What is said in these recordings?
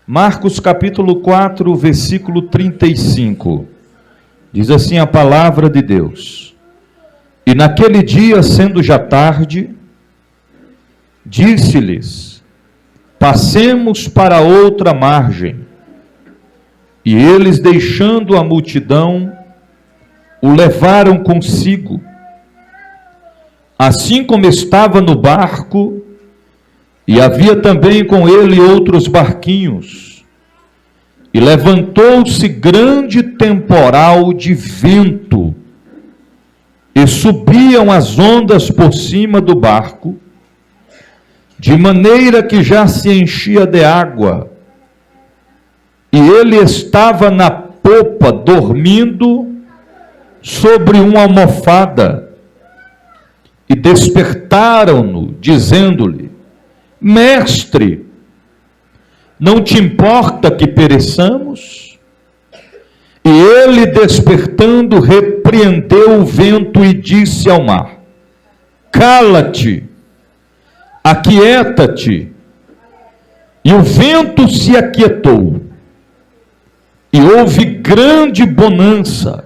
Marcos capítulo 4, versículo 35. Diz assim a palavra de Deus: E naquele dia, sendo já tarde, disse-lhes: Passemos para outra margem. E eles, deixando a multidão, o levaram consigo. Assim como estava no barco, e havia também com ele outros barquinhos, e levantou-se grande temporal de vento, e subiam as ondas por cima do barco, de maneira que já se enchia de água, e ele estava na popa, dormindo sobre uma almofada. E despertaram-no, dizendo-lhe: Mestre, não te importa que pereçamos? E ele, despertando, repreendeu o vento e disse ao mar: Cala-te, aquieta-te. E o vento se aquietou, e houve grande bonança.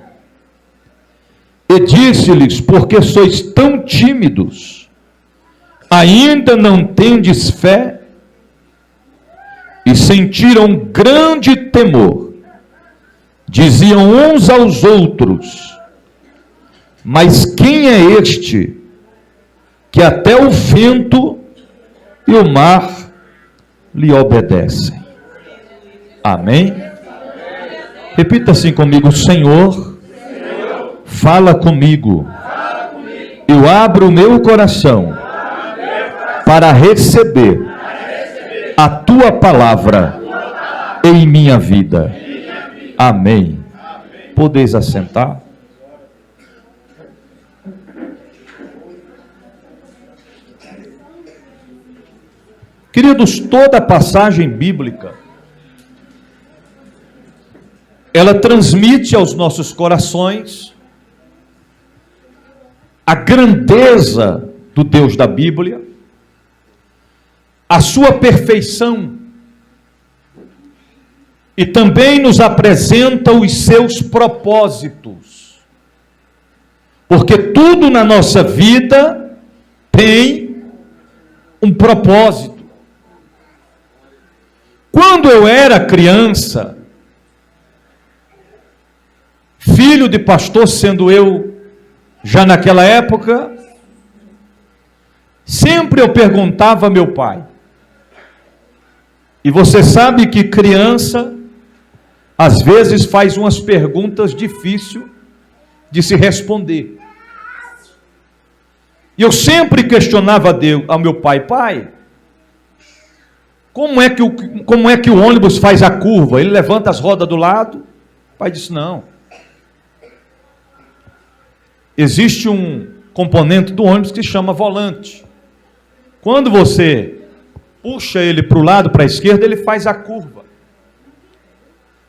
E disse-lhes: Porque sois tão tímidos? Ainda não tendes fé? E sentiram grande temor. Diziam uns aos outros: Mas quem é este, que até o vento e o mar lhe obedecem? Amém? Repita assim comigo: Senhor, fala comigo. Eu abro o meu coração para receber a tua palavra em minha vida. Amém. Podeis assentar? Queridos, toda a passagem bíblica, ela transmite aos nossos corações a grandeza do Deus da Bíblia, a sua perfeição, e também nos apresenta os seus propósitos, porque tudo na nossa vida tem um propósito. Quando eu era criança, filho de pastor, sendo eu já naquela época, sempre eu perguntava a meu pai, e você sabe que criança às vezes faz umas perguntas difíceis de se responder, e eu sempre questionava a Deus, ao meu pai: pai, como é que o ônibus faz a curva? Ele levanta as rodas do lado? O pai disse: não, existe um componente do ônibus que se chama volante. Quando você puxa ele para o lado, para a esquerda, ele faz a curva.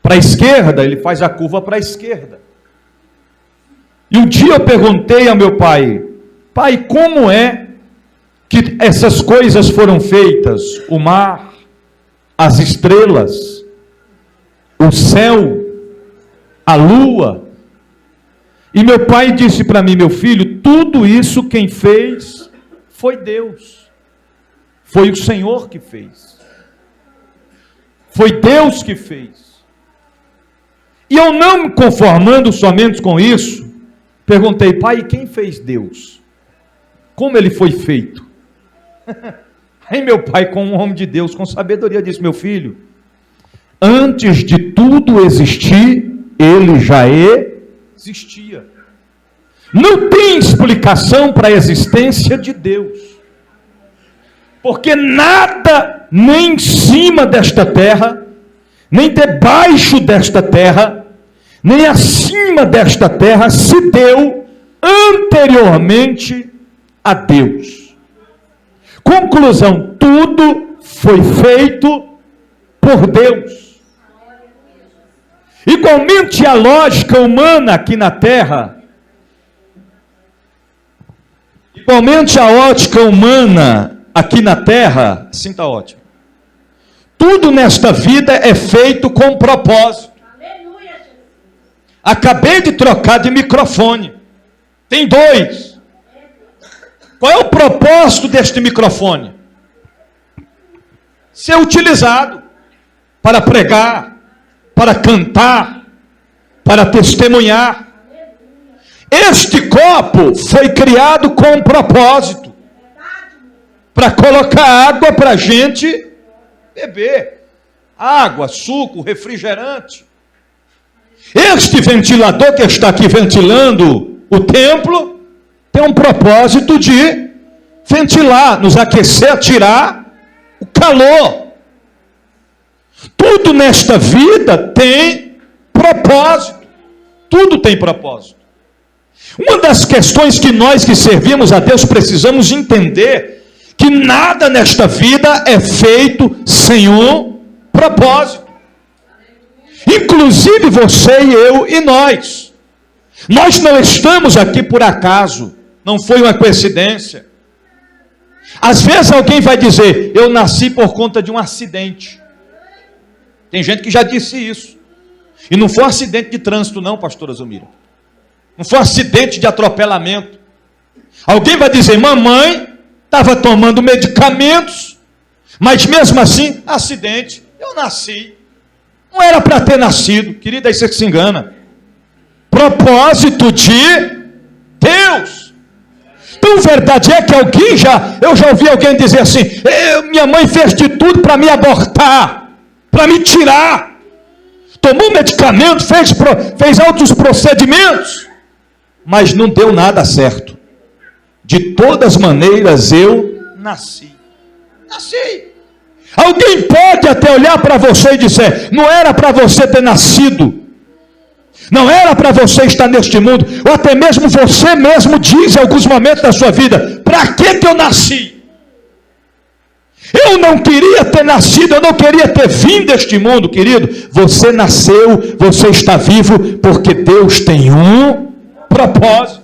Para a esquerda, ele faz a curva para a esquerda. E um dia eu perguntei ao meu pai: pai, como é que essas coisas foram feitas? O mar, as estrelas, o céu, a lua. E meu pai disse para mim: meu filho, tudo isso quem fez foi Deus. Foi o Senhor que fez. Foi Deus que fez. E eu, não me conformando somente com isso, perguntei: pai, quem fez Deus? Como ele foi feito? Aí meu pai, como um homem de Deus, com sabedoria, disse: meu filho, antes de tudo existir, ele já existia. Não tem explicação para a existência de Deus, porque nada, nem em cima desta terra, nem debaixo desta terra, nem acima desta terra, se deu anteriormente a Deus. Conclusão: tudo foi feito por Deus. Igualmente a lógica humana aqui na terra, igualmente a ótica humana aqui na terra, sim, está ótimo. Tudo nesta vida é feito com propósito. Acabei de trocar de microfone. Tem 2. Qual é o propósito deste microfone? Ser utilizado para pregar, para cantar, para testemunhar. Este copo foi criado com um propósito, para colocar água para a gente beber. Água, suco, refrigerante. Este ventilador que está aqui ventilando o templo, tem um propósito de ventilar, nos aquecer, tirar o calor. Tudo nesta vida tem propósito. Tudo tem propósito. Uma das questões que nós que servimos a Deus precisamos entender, que nada nesta vida é feito sem um propósito. Inclusive você e eu e nós. Nós não estamos aqui por acaso. Não foi uma coincidência. Às vezes alguém vai dizer, eu nasci por conta de um acidente. Tem gente que já disse isso. E não foi um acidente de trânsito não, pastora Zumira. Não foi um acidente de atropelamento. Alguém vai dizer, mamãe estava tomando medicamentos, mas mesmo assim, acidente, eu nasci. Não era para ter nascido. Querida, aí você se engana. Propósito de Deus. Então, verdade é que eu já ouvi alguém dizer assim, minha mãe fez de tudo para me abortar, para me tirar. Tomou medicamento, fez outros procedimentos, mas não deu nada certo. De todas maneiras, eu nasci. Alguém pode até olhar para você e dizer, não era para você ter nascido, não era para você estar neste mundo, ou até mesmo você mesmo diz em alguns momentos da sua vida, para que eu nasci? Eu não queria ter nascido, eu não queria ter vindo a este mundo, querido. Você nasceu, você está vivo, porque Deus tem um propósito.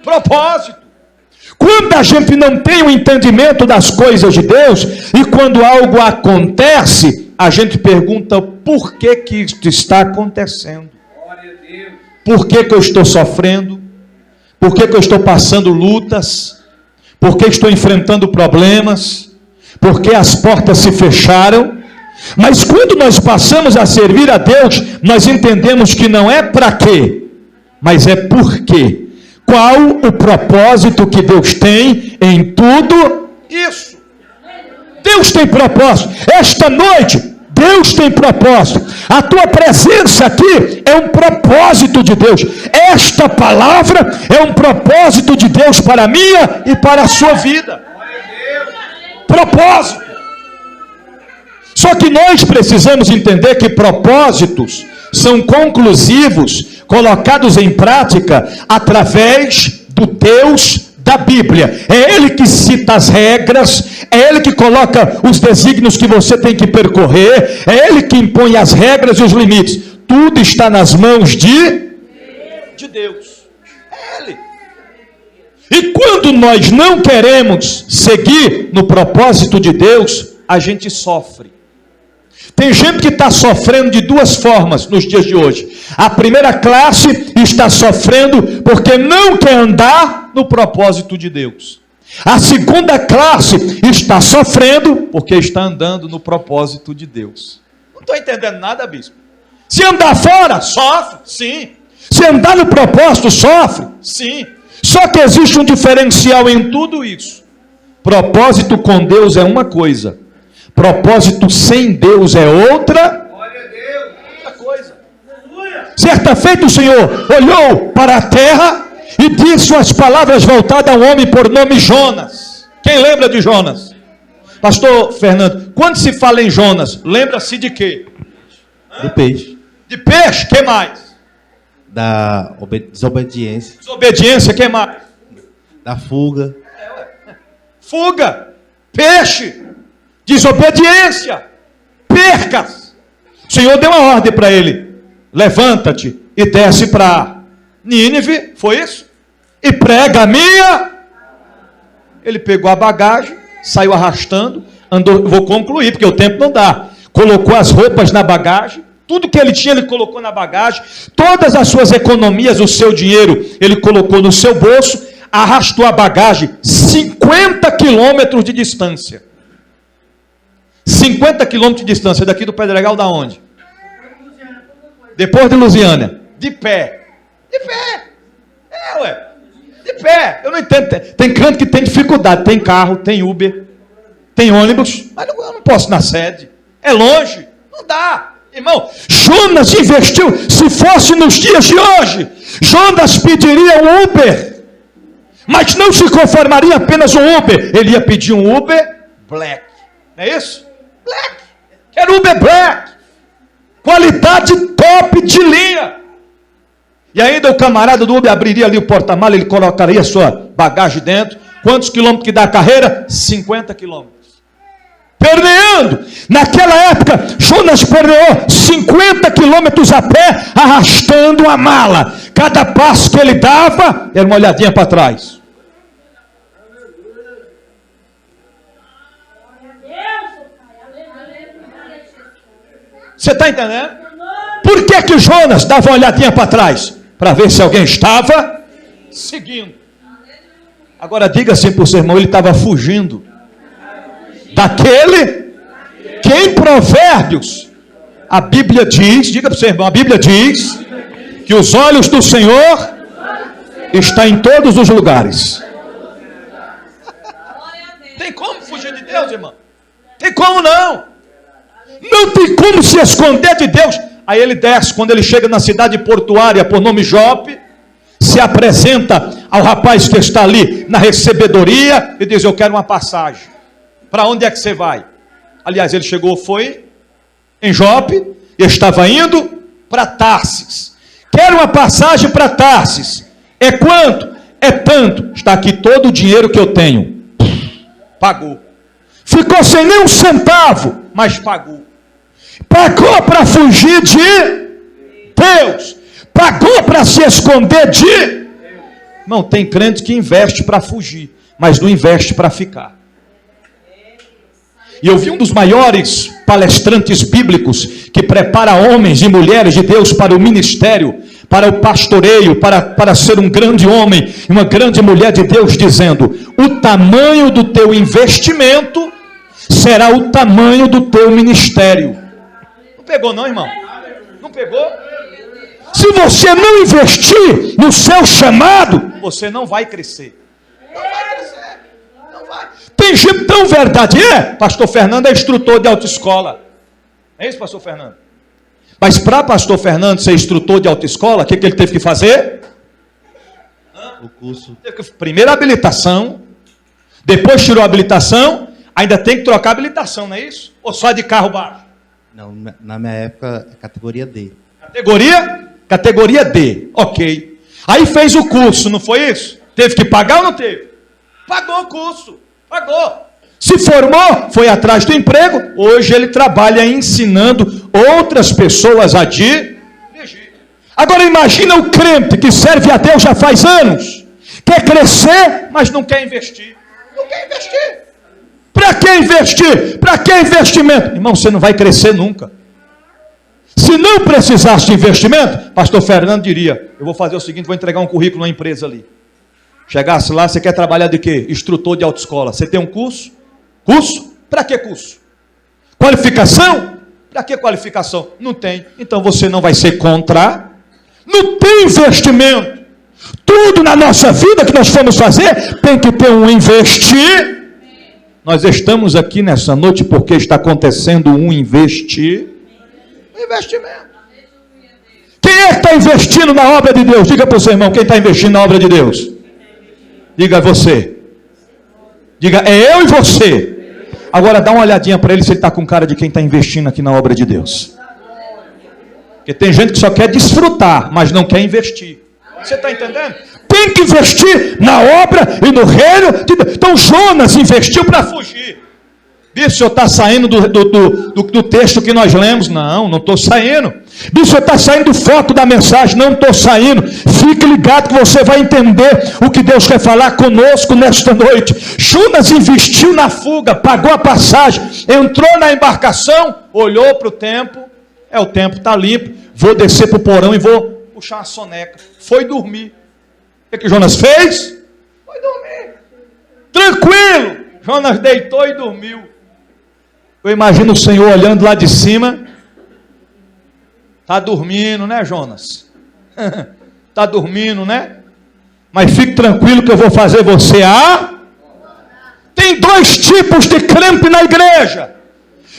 Propósito. Quando a gente não tem o entendimento das coisas de Deus, e quando algo acontece, a gente pergunta, por que isso está acontecendo? Por que eu estou sofrendo? Por que eu estou passando lutas? Por que estou enfrentando problemas? Por que as portas se fecharam? Mas quando nós passamos a servir a Deus, nós entendemos que não é para quê, mas é por quê. Qual o propósito que Deus tem em tudo isso? Deus tem propósito. Esta noite, Deus tem propósito. A tua presença aqui é um propósito de Deus. Esta palavra é um propósito de Deus para a minha e para a sua vida. Propósito. Só que nós precisamos entender que propósitos são conclusivos, colocados em prática através do Deus da Bíblia. É Ele que cita as regras, é Ele que coloca os desígnios que você tem que percorrer, é Ele que impõe as regras e os limites. Tudo está nas mãos de Deus. É Ele. E quando nós não queremos seguir no propósito de Deus, a gente sofre. Tem gente que está sofrendo de duas formas nos dias de hoje. A primeira classe está sofrendo porque não quer andar no propósito de Deus. A segunda classe está sofrendo porque está andando no propósito de Deus. Não estou entendendo nada, bispo. Se andar fora, sofre, sim. Se andar no propósito, sofre, sim. Só que existe um diferencial em tudo isso. Propósito com Deus é uma coisa. Propósito sem Deus é outra coisa. Certa feita o Senhor olhou para a terra e disse as palavras voltadas ao homem por nome Jonas. Quem lembra de Jonas? Pastor Fernando, quando se fala em Jonas, lembra-se de quê? Do peixe. De peixe, que mais? Da desobediência. Desobediência, que mais? Da fuga. Fuga, peixe, desobediência, percas. O Senhor deu uma ordem para ele: levanta-te e desce para Nínive, foi isso? E prega a minha. Ele pegou a bagagem, saiu arrastando, andou, vou concluir, porque o tempo não dá. Colocou as roupas na bagagem, tudo que ele tinha, ele colocou na bagagem, todas as suas economias, o seu dinheiro, ele colocou no seu bolso, arrastou a bagagem 50 quilômetros de distância. 50 quilômetros de distância, daqui do Pedregal da onde? Depois de Lusiânia. De pé. De pé. De pé. Eu não entendo. Tem canto que tem dificuldade. Tem carro, tem Uber, tem ônibus, mas eu não posso ir na sede. É longe. Não dá. Irmão, Jonas investiu. Se fosse nos dias de hoje, Jonas pediria um Uber. Mas não se conformaria apenas um Uber. Ele ia pedir um Uber Black. Não é isso? Black. Quero Uber Black. Qualidade top de linha. E ainda o camarada do Uber abriria ali o porta-mala, ele colocaria a sua bagagem dentro. Quantos quilômetros que dá a carreira? 50 quilômetros. Perneando. Naquela época, Jonas perneou 50 quilômetros a pé, arrastando a mala. Cada passo que ele dava, era uma olhadinha para trás. Você está entendendo? Por que Jonas dava uma olhadinha para trás? Para ver se alguém estava seguindo. Agora diga assim para o seu irmão, ele estava fugindo daquele que em Provérbios a Bíblia diz, diga para o seu irmão, a Bíblia diz que os olhos do Senhor estão em todos os lugares. Tem como fugir de Deus, irmão? Tem como não? Não tem como se esconder de Deus. Aí ele desce, quando ele chega na cidade portuária por nome Jope, se apresenta ao rapaz que está ali na recebedoria e diz, eu quero uma passagem. Para onde é que você vai? Aliás, ele foi em Jope e estava indo para Tarsis. Quero uma passagem para Tarsis. É quanto? É tanto. Está aqui todo o dinheiro que eu tenho. Pagou. Ficou sem nem um centavo, mas pagou. Pagou para fugir de Deus. Pagou para se esconder de... Não, tem crente que investe para fugir, mas não investe para ficar. E eu vi um dos maiores palestrantes bíblicos que prepara homens e mulheres de Deus para o ministério, para o pastoreio, para ser um grande homem e uma grande mulher de Deus, dizendo, o tamanho do teu investimento será o tamanho do teu ministério. Não pegou não, irmão? Não pegou? Se você não investir no seu chamado, você não vai crescer. Não vai crescer. Não vai. Tem gente tão verdade. Pastor Fernando é instrutor de autoescola. É isso, pastor Fernando? Mas para pastor Fernando ser instrutor de autoescola, o que ele teve que fazer? O curso. Primeiro a habilitação, depois tirou a habilitação, ainda tem que trocar a habilitação, não é isso? Ou só de carro baixo? Não, na minha época, é categoria D. Categoria D, ok. Aí fez o curso, não foi isso? Teve que pagar ou não teve? Pagou o curso, pagou. Se formou, foi atrás do emprego. Hoje ele trabalha ensinando outras pessoas a dirigir. Agora imagina o crente que serve a Deus já faz anos. Quer crescer, mas não quer investir. Não quer investir. Para que investir? Para que investimento? Irmão, você não vai crescer nunca. Se não precisasse de investimento, pastor Fernando diria, eu vou fazer o seguinte, vou entregar um currículo na empresa ali. Chegasse lá, você quer trabalhar de quê? Instrutor de autoescola. Você tem um curso? Curso? Para que curso? Qualificação? Para que qualificação? Não tem. Então você não vai ser contra. Não tem investimento. Tudo na nossa vida que nós formos fazer tem que ter um investir. Nós estamos aqui nessa noite porque está acontecendo um investimento. Quem é que está investindo na obra de Deus? Diga para o seu irmão, quem está investindo na obra de Deus? Diga você. Diga, é eu e você. Agora dá uma olhadinha para ele se ele está com cara de quem está investindo aqui na obra de Deus. Porque tem gente que só quer desfrutar, mas não quer investir. Você está entendendo? Tem que investir na obra e no reino de Deus. Então Jonas investiu para fugir. Bispo, o senhor está saindo do texto que nós lemos? Não estou saindo. Bispo, o senhor está saindo do foco da mensagem? Não estou saindo. Fique ligado que você vai entender o que Deus quer falar conosco nesta noite. Jonas investiu na fuga, pagou a passagem, entrou na embarcação, olhou para o tempo. O tempo está limpo, vou descer para o porão e vou puxar uma soneca. Foi dormir. O que Jonas fez? Foi dormir. Tranquilo. Jonas deitou e dormiu. Eu imagino o Senhor olhando lá de cima. Está dormindo, né, Jonas? Está dormindo, né? Mas fique tranquilo que eu vou fazer você Tem 2 tipos de crente na igreja.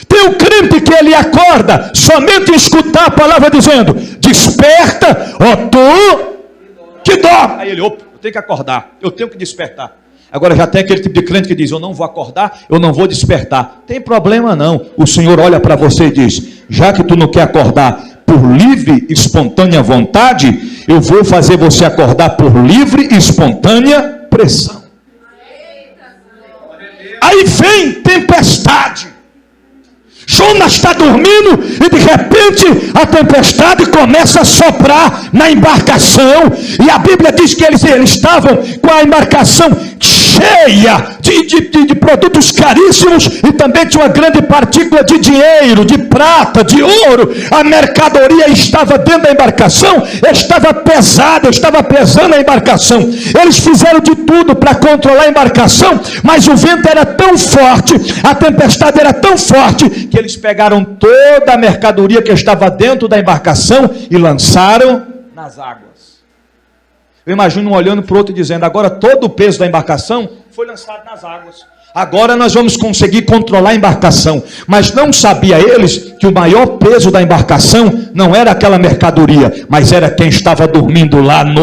Tem o crente que ele acorda somente em escutar a palavra dizendo: desperta, ó tu que dorme. Aí ele, opa, eu tenho que acordar, eu tenho que despertar. Agora já tem aquele tipo de crente que diz: eu não vou acordar, eu não vou despertar. Tem problema não. O Senhor olha para você e diz: já que tu não quer acordar por livre e espontânea vontade, eu vou fazer você acordar por livre e espontânea pressão. Aí vem tempestade. Jonas está dormindo e de repente a tempestade começa a soprar na embarcação. E a Bíblia diz que eles estavam com a embarcação cheia de produtos caríssimos e também tinha uma grande partícula de dinheiro, de prata, de ouro. A mercadoria estava dentro da embarcação, estava pesada, estava pesando a embarcação. Eles fizeram de tudo para controlar a embarcação, mas o vento era tão forte, a tempestade era tão forte, que eles pegaram toda a mercadoria que estava dentro da embarcação e lançaram nas águas. Eu imagino um olhando para o outro e dizendo: agora todo o peso da embarcação foi lançado nas águas. Agora nós vamos conseguir controlar a embarcação. Mas não sabia eles que o maior peso da embarcação não era aquela mercadoria, mas era quem estava dormindo lá no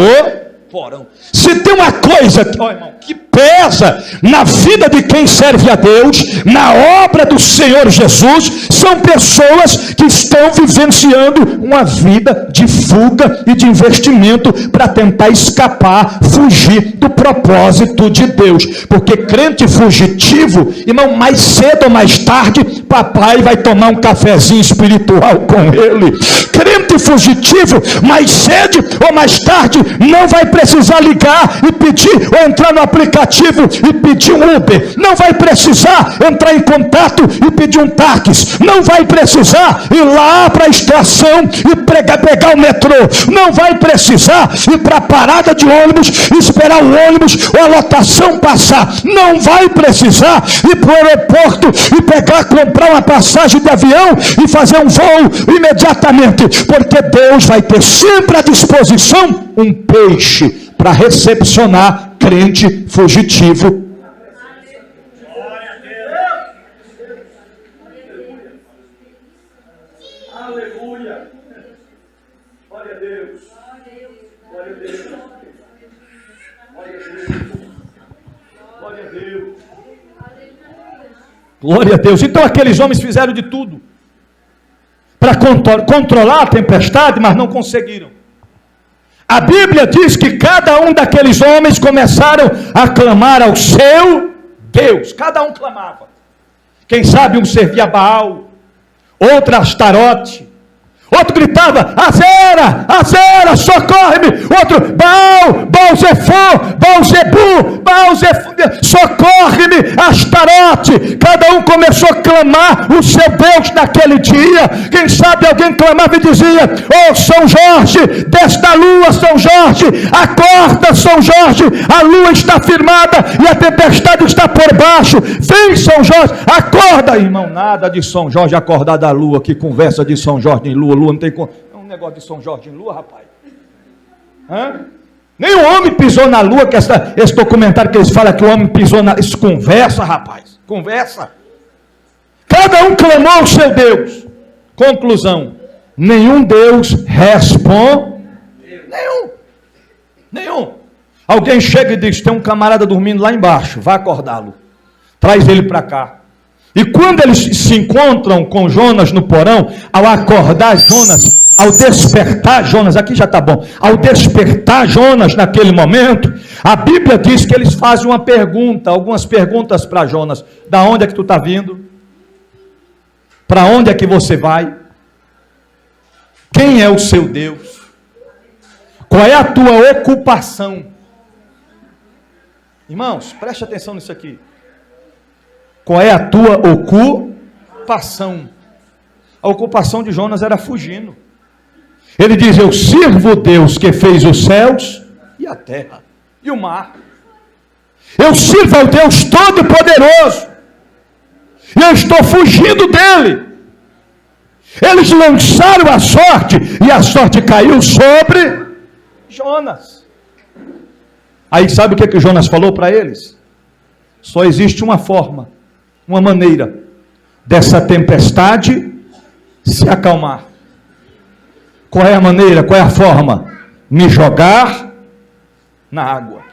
porão. Se tem uma coisa, irmão, que pesa na vida de quem serve a Deus, na obra do Senhor Jesus, são pessoas que estão vivenciando uma vida de fuga e de investimento para tentar escapar, fugir do propósito de Deus. Porque crente fugitivo, irmão, mais cedo ou mais tarde, papai vai tomar um cafezinho espiritual com ele. Crente fugitivo, mais cedo ou mais tarde, não vai precisar ligar e pedir, ou entrar no aplicativo e pedir um Uber. Não vai precisar entrar em contato e pedir um táxi. Não vai precisar ir lá para a estação e pegar o metrô. Não vai precisar ir para a parada de ônibus, esperar o ônibus ou a lotação passar. Não vai precisar ir para o aeroporto e comprar uma passagem de avião e fazer um voo imediatamente, porque Deus vai ter sempre à disposição um peixe para recepcionar crente fugitivo. Glória a Deus. Aleluia. Glória a Deus. Glória a Deus. Glória a Deus. Glória a Deus. Glória a Deus. Então aqueles homens fizeram de tudo para controlar a tempestade, mas não conseguiram. A Bíblia diz que cada um daqueles homens começaram a clamar ao seu Deus. Cada um clamava. Quem sabe um servia a Baal, outro a Astarote, outro gritava: Azera, Azera, socorre-me. Outro: Baal, Baal-Zefor, Baal-Zebu, socorre-me, Astarote. Cada um começou a clamar o seu Deus naquele dia. Quem sabe alguém clamava e dizia: oh São Jorge, desce da lua, São Jorge, acorda, São Jorge, a lua está firmada e a tempestade está por baixo. Vem, São Jorge, acorda. Irmão, nada de São Jorge acordar da lua. Que conversa de São Jorge em lua. Lua não tem como. É um negócio de São Jorge em lua, rapaz. Nenhum homem pisou na lua, que esse documentário que eles falam que o homem pisou na... Isso conversa, rapaz. Conversa. Cada um clamou ao seu Deus. Conclusão: nenhum Deus responde. Nenhum. Alguém chega e diz: tem um camarada dormindo lá embaixo, vai acordá-lo. Traz ele para cá. E quando eles se encontram com Jonas no porão, ao acordar Jonas, ao despertar Jonas, aqui já está bom, ao despertar Jonas naquele momento, a Bíblia diz que eles fazem uma pergunta, algumas perguntas para Jonas: da onde é que tu está vindo? Para onde é que você vai? Quem é o seu Deus? Qual é a tua ocupação? Irmãos, preste atenção nisso aqui. Qual é a tua ocupação? A ocupação de Jonas era fugindo. Ele diz: eu sirvo o Deus que fez os céus e a terra e o mar. Eu sirvo ao Deus Todo-Poderoso. E eu estou fugindo dele. Eles lançaram a sorte e a sorte caiu sobre Jonas. Aí sabe o que Jonas falou para eles? Só existe uma forma, uma maneira dessa tempestade se acalmar. Qual é a maneira, qual é a forma? Me jogar na água.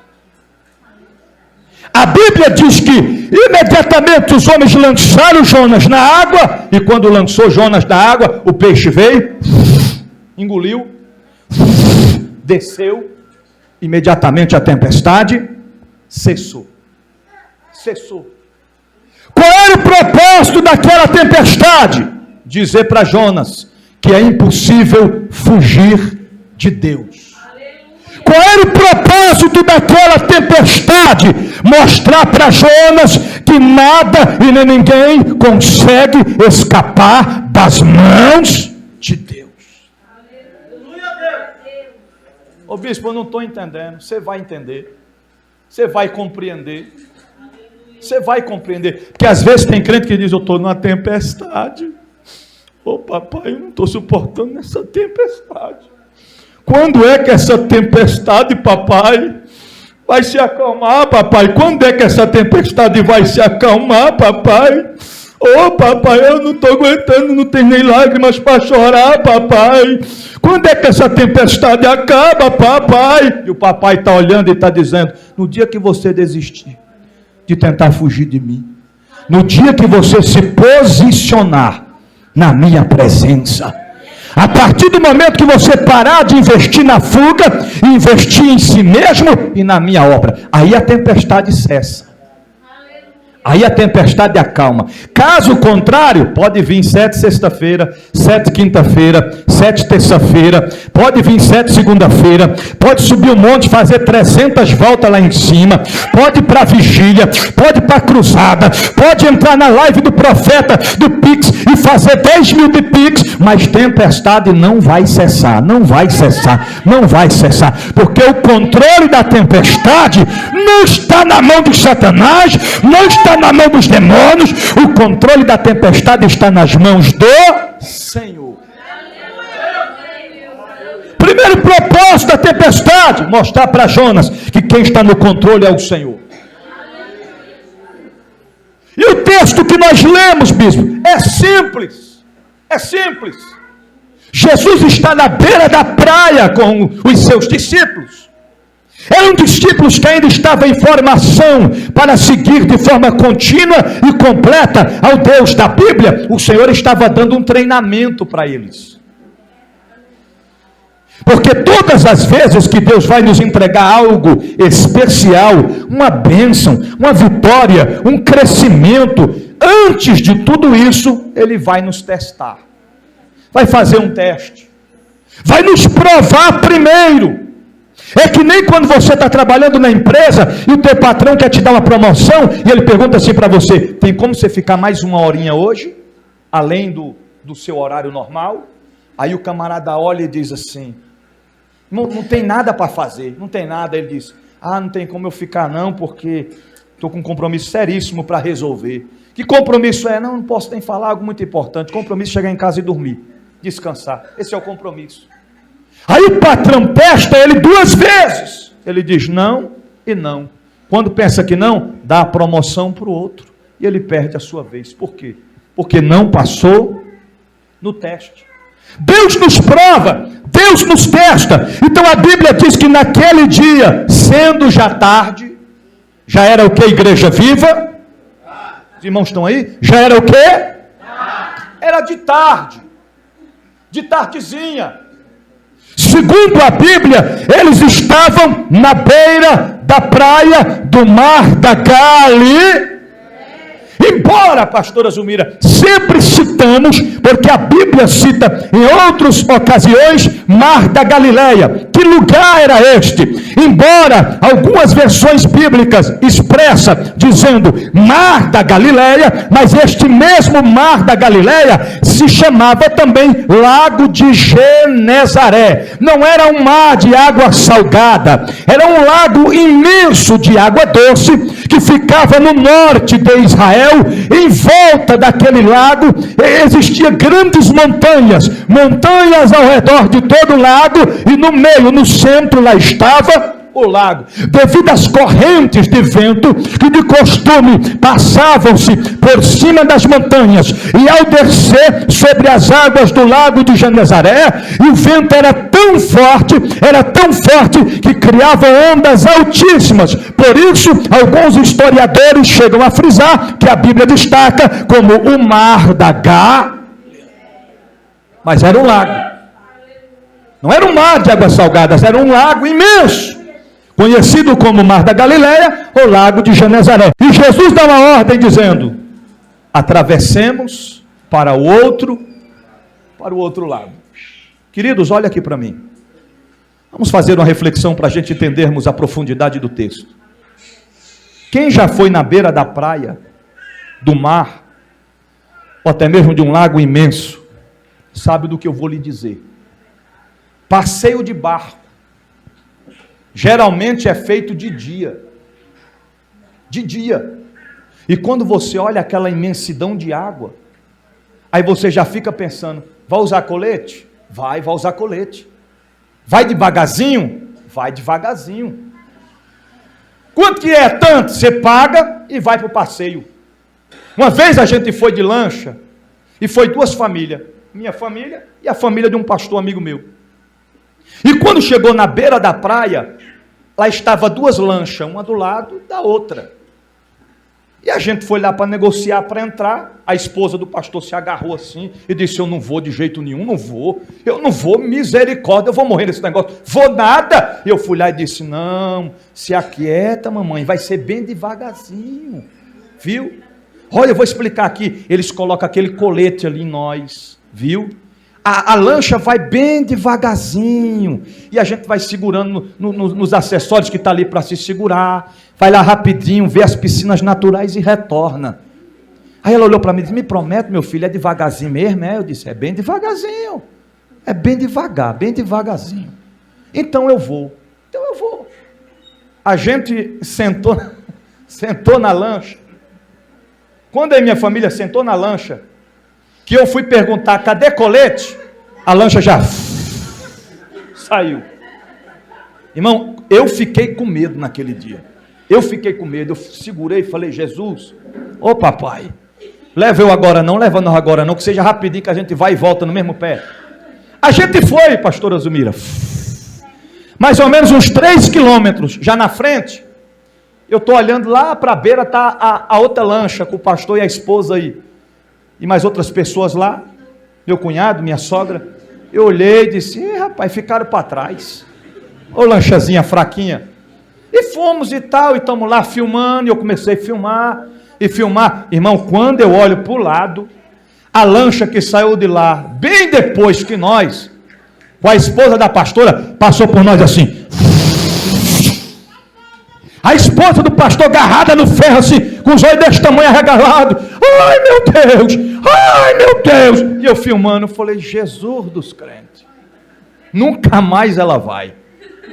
A Bíblia diz que imediatamente os homens lançaram Jonas na água, e quando lançou Jonas na água, o peixe veio, engoliu, desceu, imediatamente a tempestade cessou. Cessou. Qual era o propósito daquela tempestade? Dizer para Jonas que é impossível fugir de Deus. Qual era o propósito daquela tempestade? Mostrar para Jonas que nada e nem ninguém consegue escapar das mãos de Deus. Ô bispo, eu não estou entendendo. Você vai entender. Você vai compreender. Você vai compreender. Porque às vezes tem crente que diz: eu estou numa tempestade. Ô papai, eu não estou suportando essa tempestade. Quando é que essa tempestade, papai, vai se acalmar, papai? Quando é que essa tempestade vai se acalmar, papai? Ô papai, eu não estou aguentando, não tem nem lágrimas para chorar, papai. Quando é que essa tempestade acaba, papai? E o papai está olhando e está dizendo: no dia que você desistir de tentar fugir de mim, no dia que você se posicionar na minha presença, a partir do momento que você parar de investir na fuga, e investir em si mesmo e na minha obra, aí a tempestade cessa. Aí a tempestade acalma. Caso contrário, pode vir 7 sexta-feira, 7 quinta-feira, 7 terça-feira, pode vir 7 segunda-feira, pode subir o monte, fazer 300 voltas lá em cima, pode ir para a vigília, pode ir para a cruzada, pode entrar na live do profeta do Pix e fazer 10 mil de Pix, mas tempestade não vai cessar, não vai cessar, não vai cessar, porque o controle da tempestade não está na mão de Satanás, não está na mão dos demônios, o controle da tempestade está nas mãos do Senhor. Primeiro propósito da tempestade: mostrar para Jonas que quem está no controle é o Senhor. E o texto que nós lemos, bispo, é simples. É simples. Jesus está na beira da praia com os seus discípulos. Eram discípulos que ainda estavam em formação para seguir de forma contínua e completa ao Deus da Bíblia. O Senhor estava dando um treinamento para eles. Porque todas as vezes que Deus vai nos entregar algo especial, uma bênção, uma vitória, um crescimento, antes de tudo isso, Ele vai nos testar. Vai fazer um teste. Vai nos provar primeiro. É que nem quando você está trabalhando na empresa e o teu patrão quer te dar uma promoção e ele pergunta assim para você: tem como você ficar mais uma horinha hoje, além do seu horário normal? Aí o camarada olha e diz assim: não tem nada para fazer, não tem nada. Ele diz: não tem como eu ficar não, porque estou com um compromisso seríssimo para resolver. Que compromisso é? Não posso nem falar, algo muito importante. Compromisso é chegar em casa e dormir, descansar. Esse é o compromisso. Aí o patrão testa ele 2 vezes. Ele diz não e não. Quando pensa que não, dá a promoção para o outro. E ele perde a sua vez. Por quê? Porque não passou no teste. Deus nos prova, Deus nos testa. Então a Bíblia diz que naquele dia, sendo já tarde, já era o que, igreja viva? Os irmãos estão aí? Já era o quê? Era de tarde. De tardezinha. Segundo a Bíblia, eles estavam na beira da praia do mar da Galileia. E Embora, pastora Zulmira, sempre citamos, porque a Bíblia cita em outras ocasiões, Mar da Galileia. Que lugar era este? Embora algumas versões bíblicas expressam dizendo Mar da Galileia, mas este mesmo Mar da Galileia se chamava também Lago de Genezaré. Não era um mar de água salgada, era um lago imenso de água doce que ficava no norte de Israel. Em volta daquele lago existiam grandes montanhas ao redor de todo o lago, e no meio, no centro, lá estava o lago. Devido às correntes de vento que de costume passavam-se por cima das montanhas, e ao descer sobre as águas do lago de Genezaré, e o vento era tão forte que criava ondas altíssimas. Por isso, alguns historiadores chegam a frisar que a Bíblia destaca como o Mar da Galileia. Mas era um lago. Não era um mar de águas salgadas, era um lago imenso, conhecido como Mar da Galileia ou Lago de Genezaré. E Jesus dá uma ordem dizendo: atravessemos para o outro lado. Queridos, olha aqui para mim. Vamos fazer uma reflexão para a gente entendermos a profundidade do texto. Quem já foi na beira da praia, do mar, ou até mesmo de um lago imenso, sabe do que eu vou lhe dizer. Passeio de barco geralmente é feito de dia. E quando você olha aquela imensidão de água, aí você já fica pensando: vai usar colete? Vai usar colete. Vai devagarzinho? Vai devagarzinho. Quanto que é? Tanto. Você paga e vai para o passeio. Uma vez a gente foi de lancha, e foi duas famílias, minha família e a família de um pastor amigo meu. E quando chegou na beira da praia, lá estava duas lanchas, uma do lado da outra. E a gente foi lá para negociar para entrar. A esposa do pastor se agarrou assim e disse: eu não vou de jeito nenhum, eu não vou, misericórdia, eu vou morrer nesse negócio, vou nada. E eu fui lá e disse: não, se aquieta, mamãe, vai ser bem devagarzinho, viu? Olha, eu vou explicar aqui. Eles colocam aquele colete ali em nós, viu? A lancha vai bem devagarzinho, e a gente vai segurando nos acessórios que está ali para se segurar, vai lá rapidinho, vê as piscinas naturais e retorna. Aí ela olhou para mim e disse: me promete, meu filho, é devagarzinho mesmo? Eu disse: é bem devagarzinho, é bem devagar, bem devagarzinho. Então eu vou. A gente sentou na lancha. Quando a minha família sentou na lancha, que eu fui perguntar: cadê colete? A lancha já saiu. Irmão, eu fiquei com medo naquele dia. Eu segurei e falei: Jesus, ô papai, leva eu agora não, leva nós agora não, que seja rapidinho, que a gente vai e volta no mesmo pé. A gente foi, pastora Zulmira, mais ou menos uns 3 quilômetros, já na frente, eu estou olhando lá para a beira, está a outra lancha, com o pastor e a esposa aí, e mais outras pessoas lá, meu cunhado, minha sogra. Eu olhei e disse: rapaz, ficaram para trás, ô lanchazinha fraquinha. E fomos e tal, e estamos lá filmando, e eu comecei a filmar, irmão, quando eu olho para o lado, a lancha que saiu de lá, bem depois que nós, com a esposa da pastora, passou por nós assim, a esposa do pastor agarrada no ferro assim, com os olhos desse tamanho arregalados. Ai meu Deus, e eu filmando, falei: Jesus dos crentes, nunca mais ela vai,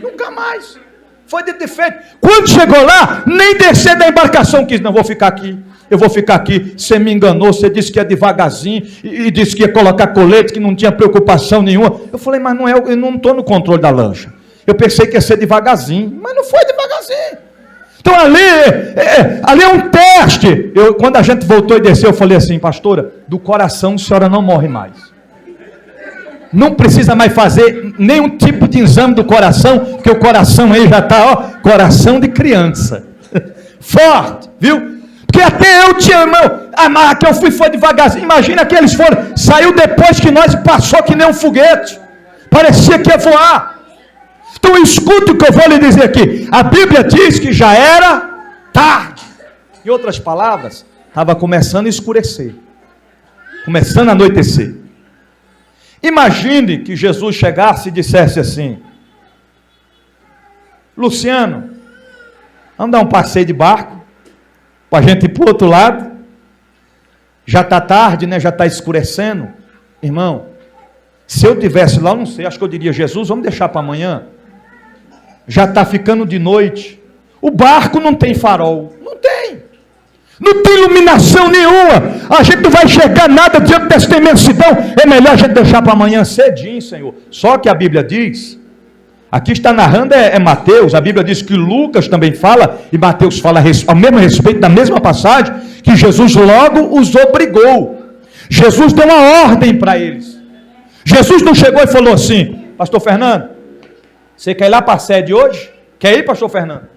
nunca mais, foi de defeito. Quando chegou lá, nem descer da embarcação quis. Não, eu vou ficar aqui, você me enganou, você disse que ia devagarzinho, e disse que ia colocar colete, que não tinha preocupação nenhuma. Eu falei: mas não é, eu não estou no controle da lancha, eu pensei que ia ser devagarzinho, mas não foi devagarzinho. Então ali é um teste. Quando a gente voltou e desceu, eu falei assim: pastora, do coração a senhora não morre mais. Não precisa mais fazer nenhum tipo de exame do coração, porque o coração aí já está, coração de criança. Forte, viu? Porque até eu tinha, irmão, a que eu fui foi devagarzinho. Imagina que eles foram, saiu depois que nós, passou que nem um foguete. Parecia que ia voar. Então escute o que eu vou lhe dizer aqui. A Bíblia diz que já era tarde. Em outras palavras, Estava começando a escurecer, começando a anoitecer. Imagine que Jesus chegasse e dissesse assim: Luciano, vamos dar um passeio de barco, para a gente ir para o outro lado. Já está tarde, né? Já está escurecendo. Irmão, se eu tivesse lá, eu não sei, acho que eu diria: Jesus, vamos deixar para amanhã. Já está ficando de noite. O barco não tem farol. Não tem. Não tem iluminação nenhuma. A gente não vai enxergar nada diante dessa imensidão. É melhor a gente deixar para amanhã cedinho, Senhor. Só que a Bíblia diz, aqui está narrando é Mateus, a Bíblia diz que Lucas também fala, e Mateus fala ao mesmo respeito da mesma passagem, que Jesus logo os obrigou. Jesus deu uma ordem para eles. Jesus não chegou e falou assim: Pastor Fernando, você quer ir lá para a sede hoje? Quer ir, Pastor Fernando?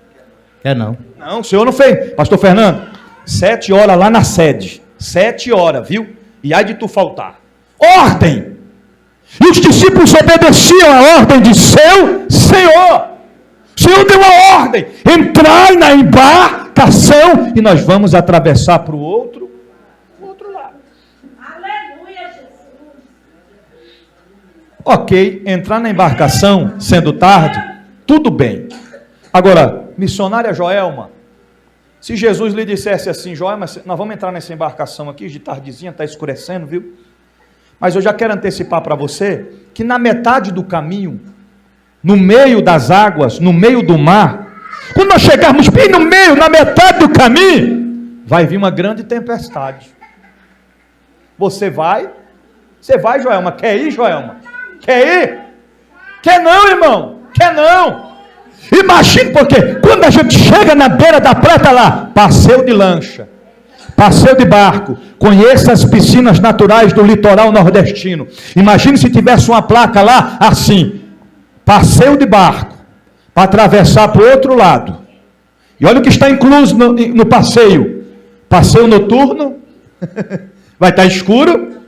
Quer não. Não, o senhor não fez. Pastor Fernando, 7 horas lá na sede. 7 horas, viu? E aí de tu faltar. Ordem! E os discípulos obedeciam a ordem de seu Senhor. O Senhor deu a ordem: entrai na embarcação e nós vamos atravessar para o outro lado. Aleluia, Jesus. Ok, entrar na embarcação sendo tarde, tudo bem. Agora, missionária Joelma, se Jesus lhe dissesse assim: Joelma, nós vamos entrar nessa embarcação aqui de tardezinha, está escurecendo, viu? Mas eu já quero antecipar para você que na metade do caminho, no meio das águas, no meio do mar, quando nós chegarmos bem no meio, na metade do caminho, vai vir uma grande tempestade. Você vai, Joelma? Quer ir, Joelma? Quer ir? Quer não, irmão? Quer não? Imagine, porque quando a gente chega na beira da praia, está lá, passeio de lancha, passeio de barco, conheça as piscinas naturais do litoral nordestino. Imagine se tivesse uma placa lá, assim, passeio de barco, para atravessar para o outro lado. E olha o que está incluso no passeio: passeio noturno, vai estar escuro,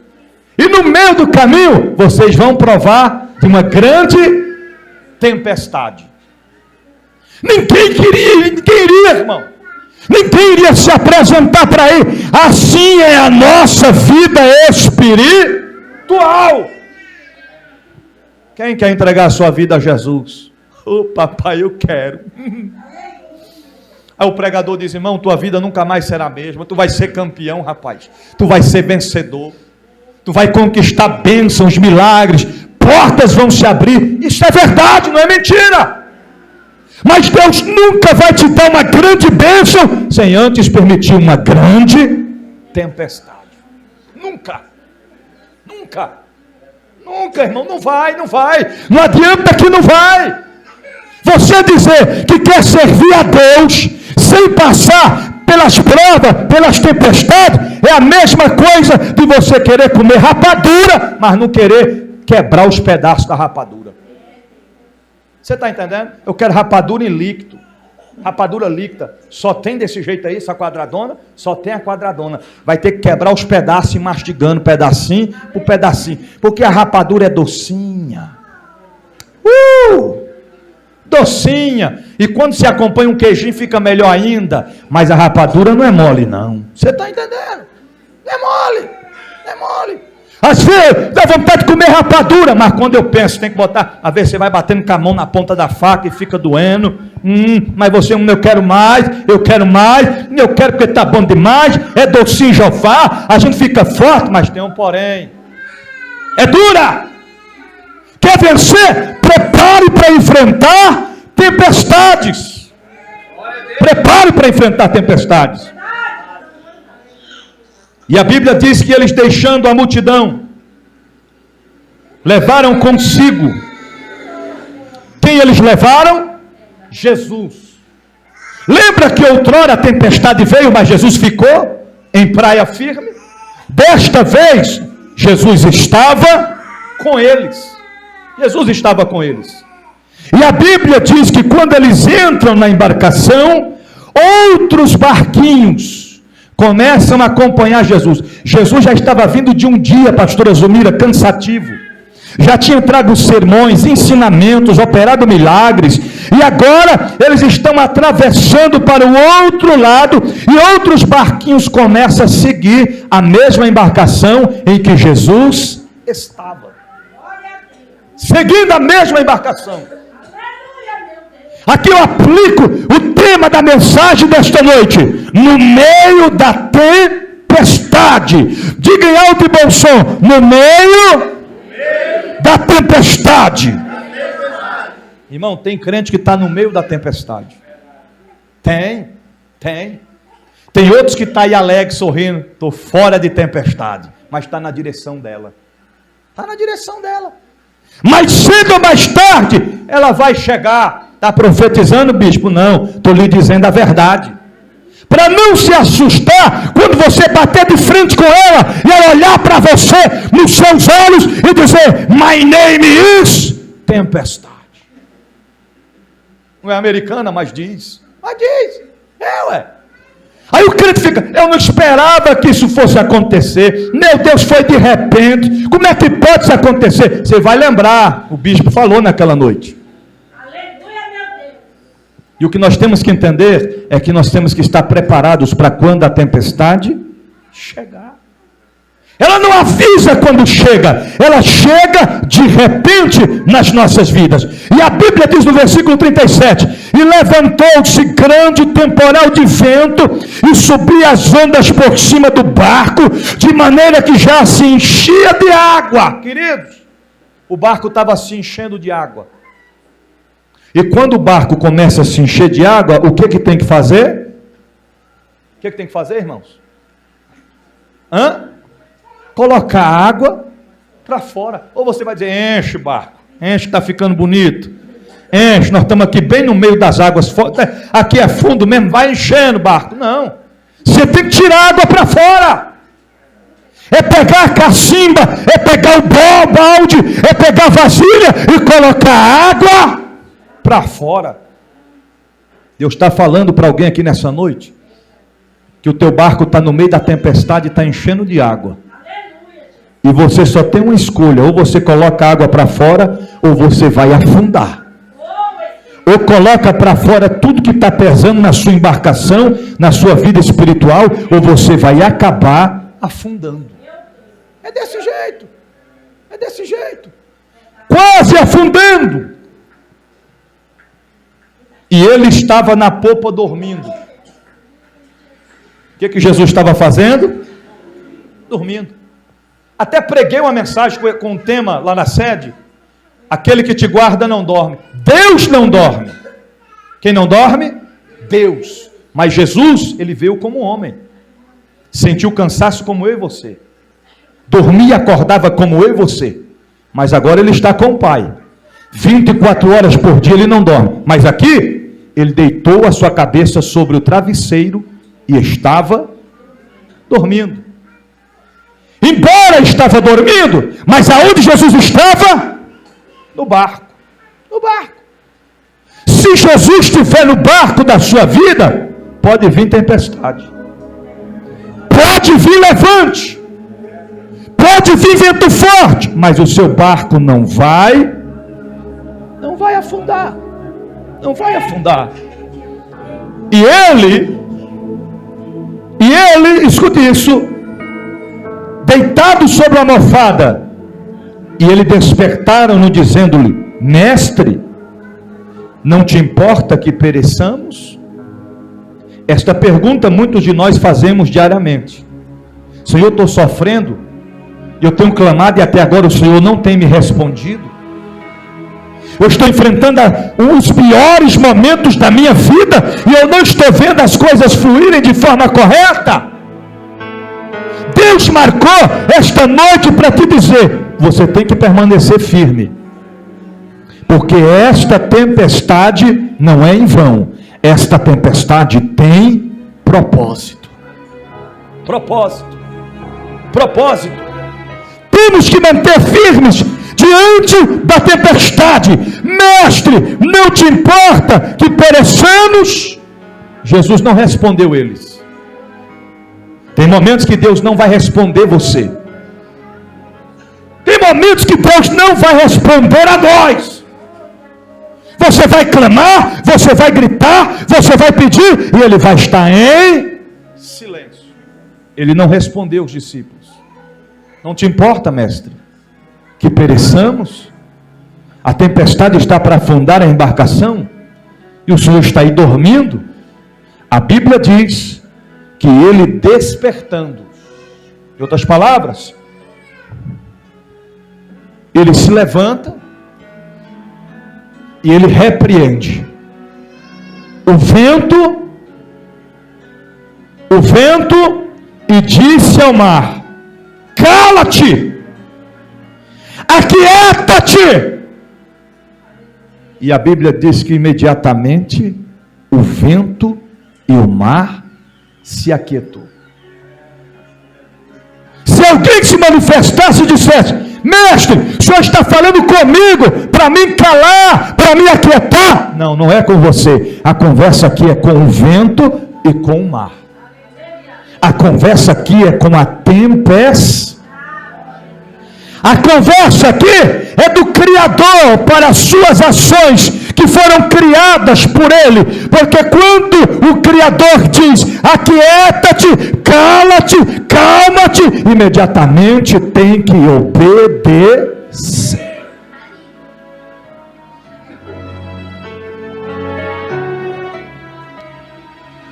e no meio do caminho, vocês vão provar de uma grande tempestade. Ninguém iria, irmão. Ninguém iria se apresentar para ele. Assim é a nossa vida espiritual. Quem quer entregar a sua vida a Jesus? Oh, papai, eu quero. Aí o pregador diz: irmão, tua vida nunca mais será a mesma. Tu vai ser campeão, rapaz. Tu vai ser vencedor. Tu vai conquistar bênçãos, milagres. Portas vão se abrir. Isso é verdade, não é mentira. Mas Deus nunca vai te dar uma grande bênção sem antes permitir uma grande tempestade. Nunca. Nunca. Nunca, irmão. Não vai. Não adianta que não vai. Você dizer que quer servir a Deus sem passar pelas provas, pelas tempestades, é a mesma coisa de você querer comer rapadura, mas não querer quebrar os pedaços da rapadura. Você está entendendo? Eu quero rapadura em líquido. Rapadura líquida. Só tem desse jeito aí, essa quadradona? Só tem a quadradona. Vai ter que quebrar os pedaços e mastigando pedacinho por pedacinho. Porque a rapadura é docinha. Docinha. E quando se acompanha um queijinho fica melhor ainda. Mas a rapadura não é mole, não. Você está entendendo? Não é mole. Não é mole. Às vezes dá vontade de comer rapadura, mas quando eu penso, tem que botar, às vezes você vai batendo com a mão na ponta da faca e fica doendo. Mas você, eu quero mais, eu quero porque está bom demais, é docinho Jofá, a gente fica forte, mas tem um porém. É dura. Quer vencer? Prepare para enfrentar tempestades. Prepare para enfrentar tempestades. E a Bíblia diz que eles, deixando a multidão, levaram consigo. Quem eles levaram? Jesus. Lembra que outrora a tempestade veio, mas Jesus ficou em praia firme? Desta vez, Jesus estava com eles. Jesus estava com eles. E a Bíblia diz que quando eles entram na embarcação, outros barquinhos começam a acompanhar Jesus. Jesus já estava vindo de um dia, pastora Zumira, cansativo. já tinha trago sermões, ensinamentos, operado milagres, e agora eles estão atravessando para o outro lado, e outros barquinhos começam a seguir a mesma embarcação em que Jesus estava. Seguindo a mesma embarcação. Aqui eu aplico o tema da mensagem desta noite: no meio da tempestade. Diga em alto e bom som: no meio da tempestade. Irmão, tem crente que está no meio da tempestade. Tem. Tem outros que estão aí alegre, sorrindo. Estou fora de tempestade. Mas está na direção dela. Está na direção dela. Mas cedo ou mais tarde, ela vai chegar. Está profetizando, bispo? Não, estou lhe dizendo a verdade. Para não se assustar quando você bater de frente com ela e ela olhar para você nos seus olhos e dizer: my name is tempestade. Não é americana, mas diz. Ué. Aí o crente fica: eu não esperava que isso fosse acontecer. Meu Deus, foi de repente. Como é que pode isso acontecer? Você vai lembrar, o bispo falou naquela noite. E o que nós temos que entender é que nós temos que estar preparados para quando a tempestade chegar. Ela não avisa quando chega, ela chega de repente nas nossas vidas. E a Bíblia diz no versículo 37: e levantou-se grande temporal de vento, e subia as ondas por cima do barco, de maneira que já se enchia de água. Queridos, o barco estava se enchendo de água. E quando o barco começa a se encher de água, o que tem que fazer? O que tem que fazer, irmãos? Colocar água para fora. Ou você vai dizer: enche o barco, enche, está ficando bonito. Enche, nós estamos aqui bem no meio das águas, aqui é fundo mesmo, vai enchendo o barco. Não, você tem que tirar água para fora. É pegar a cacimba, é pegar o balde, é pegar a vasilha e colocar água para fora. Deus está falando para alguém aqui nessa noite que o teu barco está no meio da tempestade e está enchendo de água. E você só tem uma escolha: ou você coloca a água para fora, ou você vai afundar. Ou coloca para fora tudo que está pesando na sua embarcação, na sua vida espiritual, ou você vai acabar afundando. É desse jeito. Quase afundando. E ele estava na popa dormindo. O que Jesus estava fazendo? Dormindo. Até preguei uma mensagem com um tema lá na sede: aquele que te guarda não dorme. Deus não dorme. Quem não dorme? Deus. Mas Jesus, ele veio como homem. Sentiu cansaço como eu e você. Dormia e acordava como eu e você. Mas agora ele está com o Pai. 24 horas por dia ele não dorme. Mas aqui, ele deitou a sua cabeça sobre o travesseiro e estava dormindo. Embora estava dormindo, mas aonde Jesus estava? No barco. Se Jesus estiver no barco da sua vida, pode vir tempestade, pode vir levante, pode vir vento forte, mas o seu barco não vai afundar. Não vai afundar. E ele, escute isso, deitado sobre a almofada, e ele despertaram-no dizendo-lhe: mestre, não te importa que pereçamos? Esta pergunta muitos de nós fazemos diariamente. Senhor, estou sofrendo, eu tenho clamado e até agora o Senhor não tem me respondido. Eu estou enfrentando os piores momentos da minha vida e eu não estou vendo as coisas fluírem de forma correta. Deus marcou esta noite para te dizer: você tem que permanecer firme, porque esta tempestade não é em vão. Esta tempestade tem propósito. Temos que manter firmes diante da tempestade. Mestre, não te importa que pereçamos? Jesus não respondeu eles. Tem momentos que Deus não vai responder você. Tem momentos que Deus não vai responder a nós. Você vai clamar, você vai gritar, você vai pedir, e Ele vai estar em silêncio. Ele não respondeu aos discípulos. Não te importa, mestre, que pereçamos? A tempestade está para afundar a embarcação, e o Senhor está aí dormindo? A Bíblia diz que Ele despertando, em outras palavras, Ele se levanta e Ele repreende o vento, e disse ao mar: cala-te, aquieta-te. E a Bíblia diz que imediatamente o vento e o mar se aquietou. Se alguém se manifestasse e dissesse: mestre, o senhor está falando comigo para me calar, para me aquietar. Não, não é com você. A conversa aqui é com o vento e com o mar. A conversa aqui é com a tempestade. A conversa aqui é do Criador para as suas ações que foram criadas por Ele. Porque quando o Criador diz: aquieta-te, cala-te, calma-te, imediatamente tem que obedecer.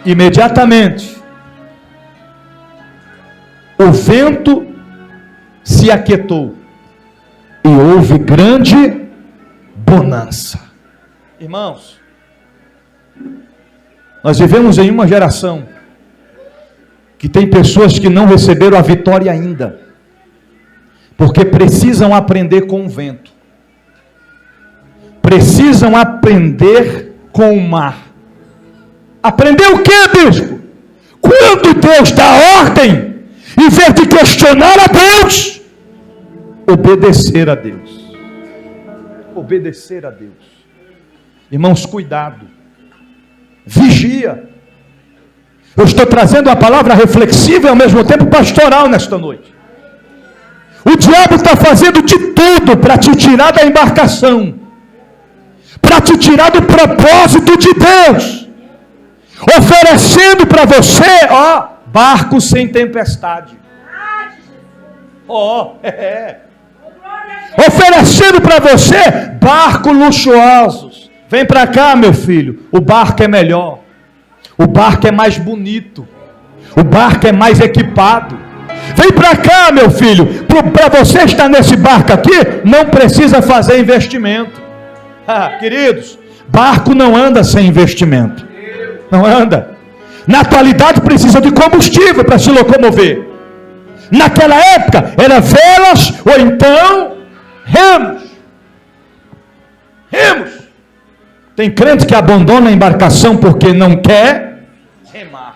Imediatamente o vento se aquietou e houve grande bonança. Irmãos, nós vivemos em uma geração que tem pessoas que não receberam a vitória ainda, porque precisam aprender com o vento, precisam aprender com o mar. Aprender o que, bispo? Quando Deus dá ordem, em vez de questionar a Deus, obedecer a Deus. Obedecer a Deus. Irmãos, cuidado. Vigia. Eu estou trazendo uma palavra reflexiva e ao mesmo tempo pastoral nesta noite. O diabo está fazendo de tudo para te tirar da embarcação, para te tirar do propósito de Deus, oferecendo para você, barco sem tempestade. Oferecendo para você barcos luxuosos. Vem para cá, meu filho. O barco é melhor. O barco é mais bonito. O barco é mais equipado. Vem para cá, meu filho. Para você estar nesse barco aqui, não precisa fazer investimento. Queridos, barco não anda sem investimento. Não anda. Na atualidade precisa de combustível para se locomover. Naquela época era velas ou então remos. Tem crente que abandona a embarcação porque não quer remar.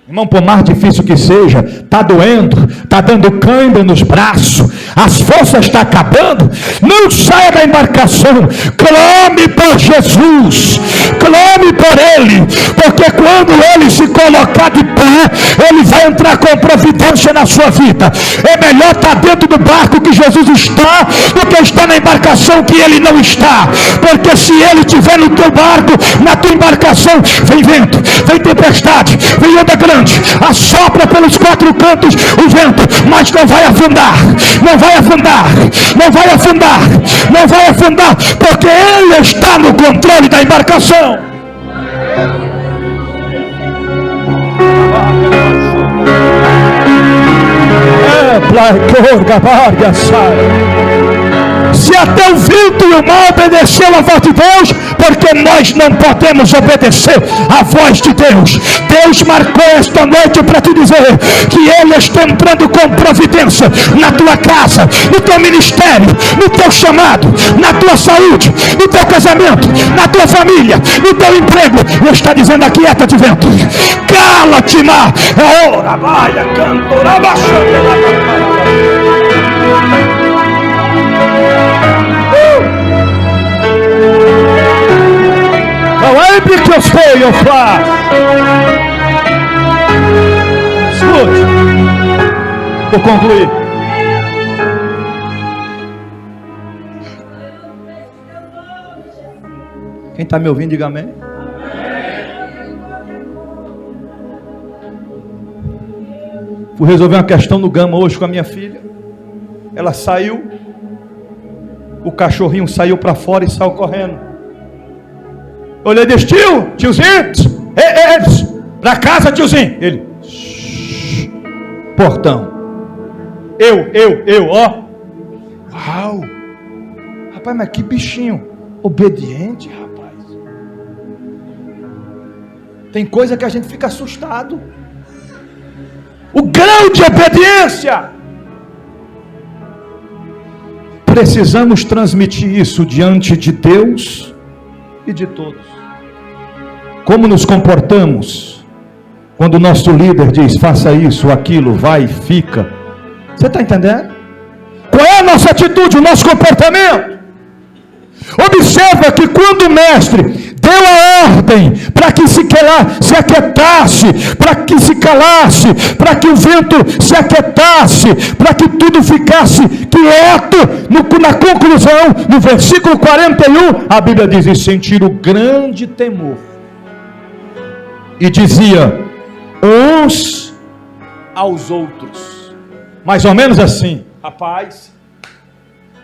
Irmão, por mais difícil que seja, está doendo, está dando cãibra nos braços, as forças estão acabando, não saia da embarcação, clame por Jesus, clame por Ele, porque quando Ele se colocar de pé, Ele vai entrar com providência na sua vida. É melhor estar dentro do barco que Jesus está, do que estar na embarcação que Ele não está, porque se Ele estiver no teu barco, na tua embarcação, vem vento, vem tempestade, vem onda grande, assopra pelos quatro cantos o vento, mas não vai afundar, não vai afundar, não vai afundar, não vai afundar, porque Ele está no controle da embarcação. Se até o vento e o mar obedeceu a voz de Deus, porque nós não podemos obedecer a voz de Deus. Deus marcou esta noite para te dizer que Ele está entrando com providência na tua casa, no teu ministério, no teu chamado, na tua saúde, no teu casamento, na tua família, no teu emprego. Ele está dizendo: aquieta-te, vento, cala-te, mar. Ora, vai, cantora, não é porque eu sei, eu faço. Escute, vou concluir. Quem está me ouvindo, diga amém. Fui resolver uma questão no Gama hoje com a minha filha. Ela saiu, o cachorrinho saiu para fora e saiu correndo. Olhei e disse: tiozinho, para casa, tiozinho. Ele, portão. Eu, ó. Uau. Rapaz, mas que bichinho obediente, rapaz. Tem coisa que a gente fica assustado. O grau de obediência. Precisamos transmitir isso diante de Deus e de todos. Como nos comportamos quando o nosso líder diz: faça isso, aquilo, vai, fica. Você está entendendo? Qual é a nossa atitude, o nosso comportamento? Observa que quando o mestre deu a ordem para que se aquietasse, para que se calasse, para que o vento se aquietasse, para que tudo ficasse quieto, na conclusão, no versículo 41, a Bíblia diz: e sentiram grande temor, e dizia uns aos outros, mais ou menos assim: rapaz,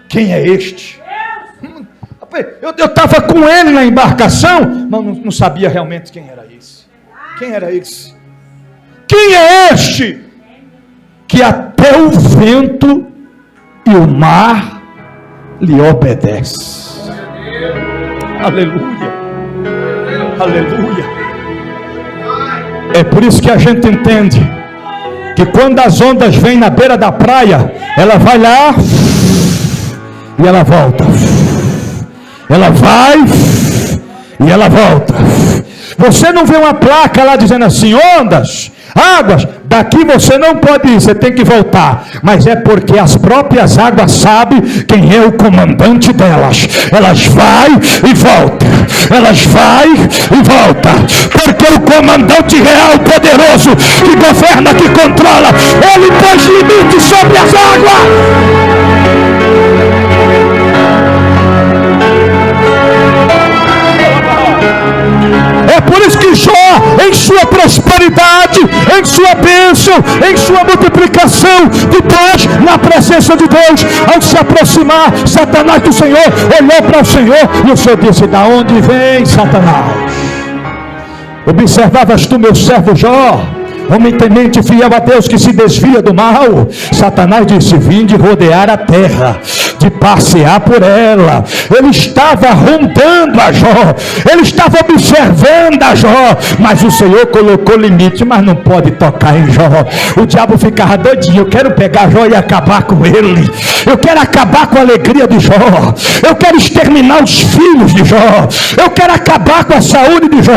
quem é este? Eu estava com ele na embarcação, mas não sabia realmente quem era esse. Quem era esse? Quem é este que até o vento e o mar lhe obedece? Aleluia, aleluia. É por isso que a gente entende que quando as ondas vêm na beira da praia, ela vai lá e ela volta. Ela vai e ela volta. Você não vê uma placa lá dizendo assim: ondas, águas, daqui você não pode ir, você tem que voltar. Mas é porque as próprias águas sabem quem é o comandante delas. Elas vai e volta. Elas vai e volta. Porque o comandante real, poderoso, que governa, que controla, ele pôs limites sobre as águas. É por isso que Jó, em sua prosperidade, em sua bênção, em sua multiplicação, depois, na presença de Deus, ao se aproximar, Satanás do Senhor olhou para o Senhor e o Senhor disse: da onde vem, Satanás? Observavas tu, meu servo Jó, homem temente fiel a Deus, que se desvia do mal? Satanás disse: vim de rodear a terra, de passear por ela. Ele estava rondando a Jó, ele estava observando a Jó, mas o Senhor colocou limite. Mas não pode tocar em Jó. O diabo ficava doidinho: eu quero pegar Jó e acabar com ele, eu quero acabar com a alegria de Jó, eu quero exterminar os filhos de Jó, eu quero acabar com a saúde de Jó,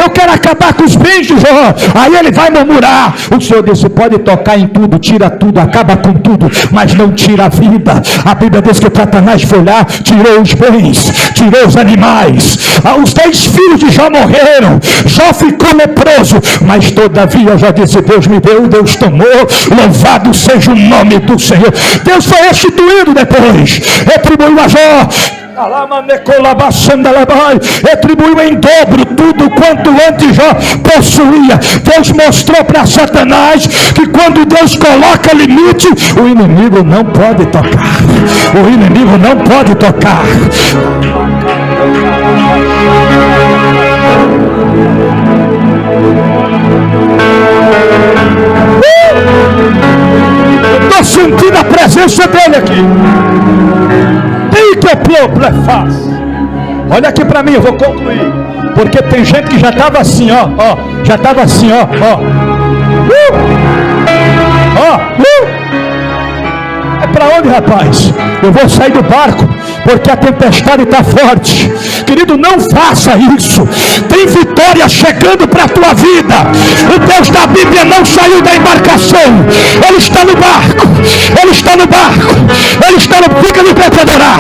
eu quero acabar com os bens de Jó. Aí ele vai murmurar. O Senhor disse: pode tocar em tudo, tira tudo, acaba com tudo, mas não tira a vida. A Bíblia diz que Satanás foi lá, tirou os bens, tirou os animais. Os 10 filhos de Jó morreram. Jó ficou leproso, mas todavia Jó disse: Deus me deu, Deus tomou, louvado seja o nome do Senhor. Deus foi restituído depois, retribuiu a Jó, retribuiu em dobro tudo quanto antes Jó possuía. Deus mostrou para Satanás que quando Deus coloca limite, o inimigo não pode tocar. O inimigo não pode tocar. Estou sentindo a presença dele aqui. Olha aqui para mim, eu vou concluir. Porque tem gente que já estava assim, já estava assim, É para onde, rapaz? Eu vou sair do barco porque a tempestade está forte. Querido, não faça isso. Tem vitória chegando para a tua vida. O Deus da Bíblia não saiu da embarcação. Ele está no barco. Ele está no barco. Ele está no... Fica de pé para adorar.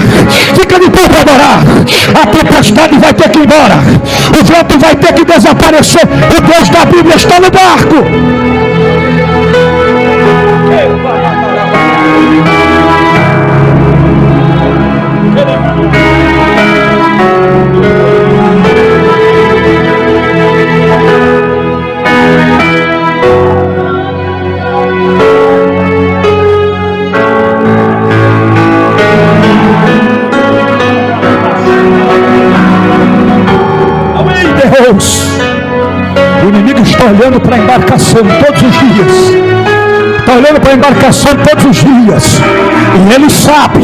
Fica de pé para adorar. A tempestade vai ter que ir embora. O vento vai ter que desaparecer. O Deus da Bíblia está no barco. está olhando para a embarcação todos os dias. Está olhando para a embarcação todos os dias. E Ele sabe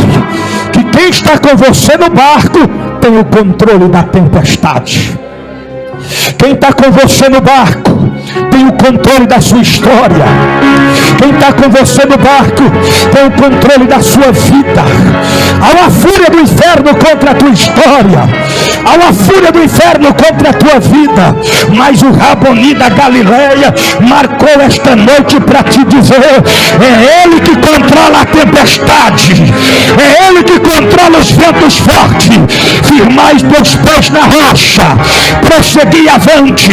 que quem está com você no barco tem o controle da tempestade. Quem está com você no barco tem o controle da sua história. Quem está com você no barco tem o controle da sua vida. Há uma fúria do inferno contra a tua história. Há uma fúria do inferno contra a tua vida. Mas o Raboni da Galileia marcou esta noite para te dizer: é Ele que controla a tempestade. É Ele que controla os ventos fortes. Firmai teus pés na rocha. Prosseguir avante.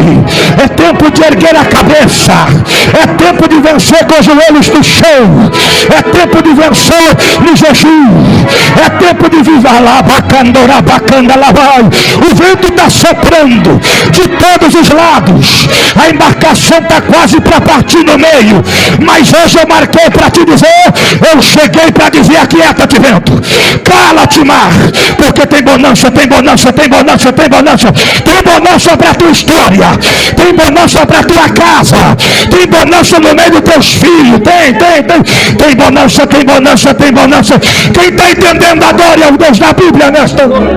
É tempo de erguer a cabeça. É tempo de vencer com os joelhos no chão. É tempo de vencer no jejum. É tempo de viver lá, bacandora, bacanda, lá vai. O vento está soprando de todos os lados. A embarcação está quase para partir no meio. Mas hoje eu marquei para te dizer: eu cheguei para dizer: aquieta-te, vento. Cala-te, mar. Porque tem bonança, tem bonança, tem bonança, tem bonança. Tem bonança para a tua história. Tem bonança para a tua casa. Tem bonança no meio dos teus filhos. Tem bonança, tem bonança, tem bonança. Quem está entendendo, adore ao Deus da Bíblia nesta noite.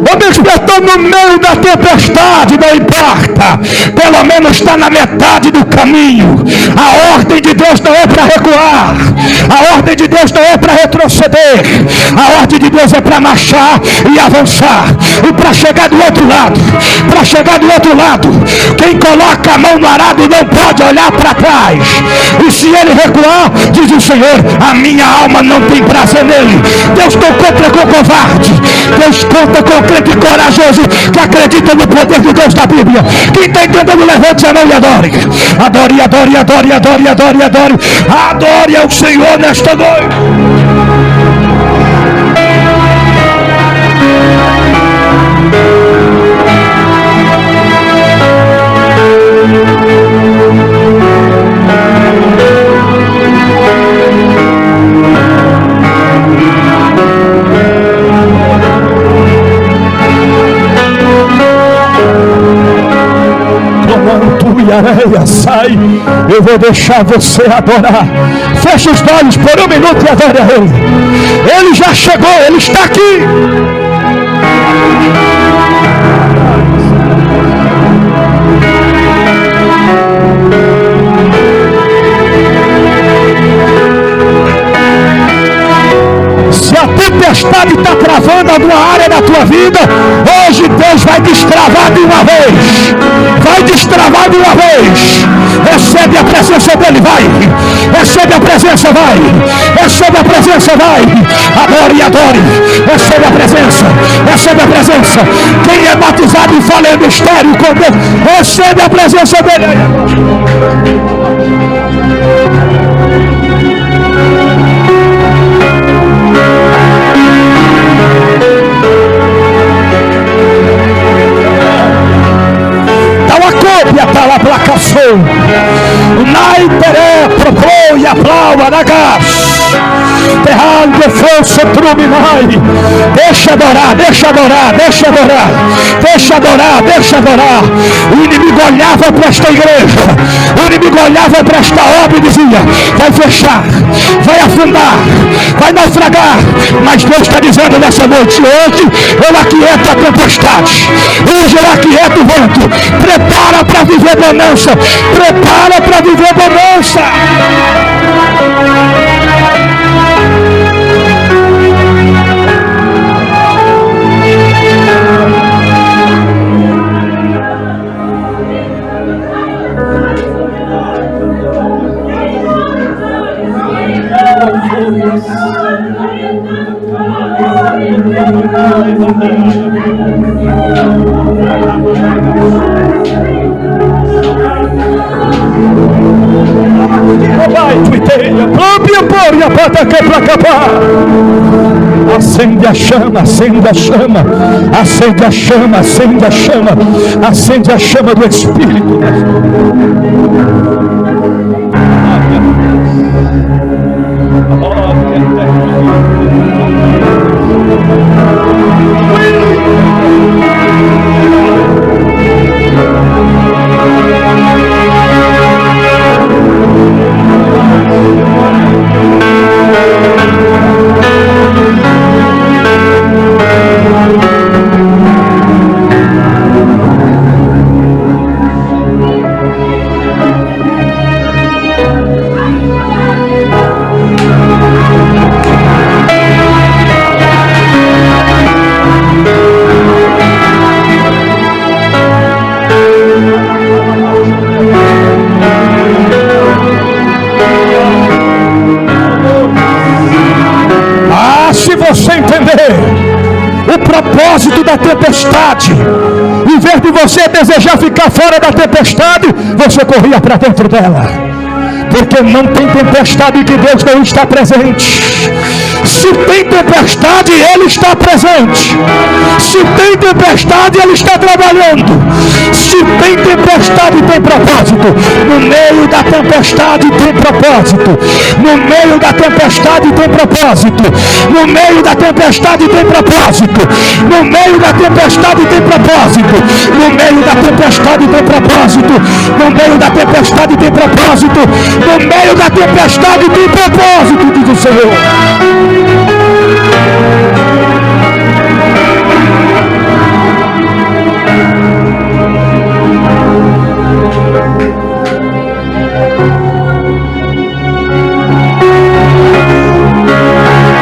O despertou no meio da tempestade, não importa. Pelo menos está na metade do caminho. A ordem de Deus não é para recuar. A ordem de Deus não é para retroceder. A ordem de Deus é para marchar e avançar. E para chegar do outro lado. Para chegar do outro lado. Quem coloca a mão no arado não pode olhar para trás. E se ele recuar, diz o Senhor: a minha alma não tem prazer nele. Deus não conta com o covarde. Deus conta com o crente corajoso que acredita no poder de Deus da Bíblia. Quem está entendendo, levante a mão e adore. Adore, adore, adore, adore, adore, adore. Adore ao Senhor nesta noite. E areia, sai. Eu vou deixar você adorar. Feche os olhos por um minuto e adore a Ele. Ele já chegou, Ele está aqui. Se a tempestade está travando alguma área da tua vida, hoje Deus vai destravar de uma vez. Vai destravar de uma vez. Recebe a presença dele, vai. Recebe a presença, vai. Recebe a presença, vai. Adore e adore. Recebe a presença. Recebe a presença. Quem é batizado e fala em mistério com Deus, recebe a presença dele. Para la placação, naitere propõe a prova da gás, terralho força truminai. Deixa adorar, deixa adorar, deixa adorar, deixa adorar, deixa adorar. O inimigo olhava para esta igreja, o inimigo olhava para esta obra e dizia: vai fechar, vai afundar, vai naufragar. Mas Deus está dizendo nessa noite: hoje eu aquieto a tempestade, hoje eu aquieto o vento. Prepara para viver bonança, prepara para viver bonança. Acende a chama, acende a chama, acende a chama, acende a chama, acende a chama do Espírito. Você entender o propósito da tempestade, em vez de você desejar ficar fora da tempestade, você corria para dentro dela, porque não tem tempestade que Deus não está presente. Se tem tempestade, Ele está presente. Se tem tempestade, Ele está trabalhando. Se tem tempestade, tem propósito. No meio da tempestade tem propósito. No meio da tempestade tem propósito. No meio da tempestade tem propósito. No meio da tempestade tem propósito. No meio da tempestade tem propósito. No meio da tempestade tem propósito. No meio da tempestade tem propósito, diz o Senhor.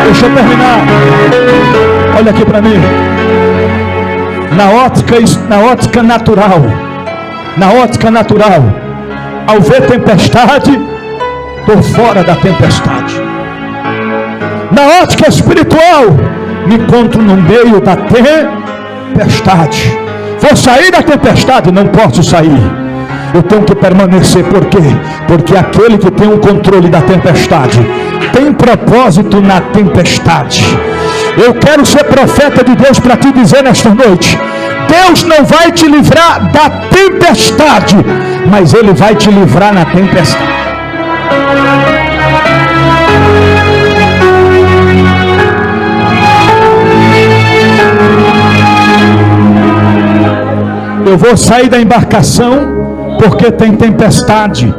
Deixa eu terminar. Olha aqui para mim. Na ótica natural, ao ver tempestade, estou fora da tempestade. Na ótica espiritual, me encontro no meio da tempestade. Vou sair da tempestade, não posso sair. Eu tenho que permanecer. Por quê? Porque aquele que tem o controle da tempestade tem propósito na tempestade. Eu quero ser profeta de Deus para te dizer nesta noite: Deus não vai te livrar da tempestade, mas Ele vai te livrar na tempestade. Eu vou sair da embarcação porque tem tempestade.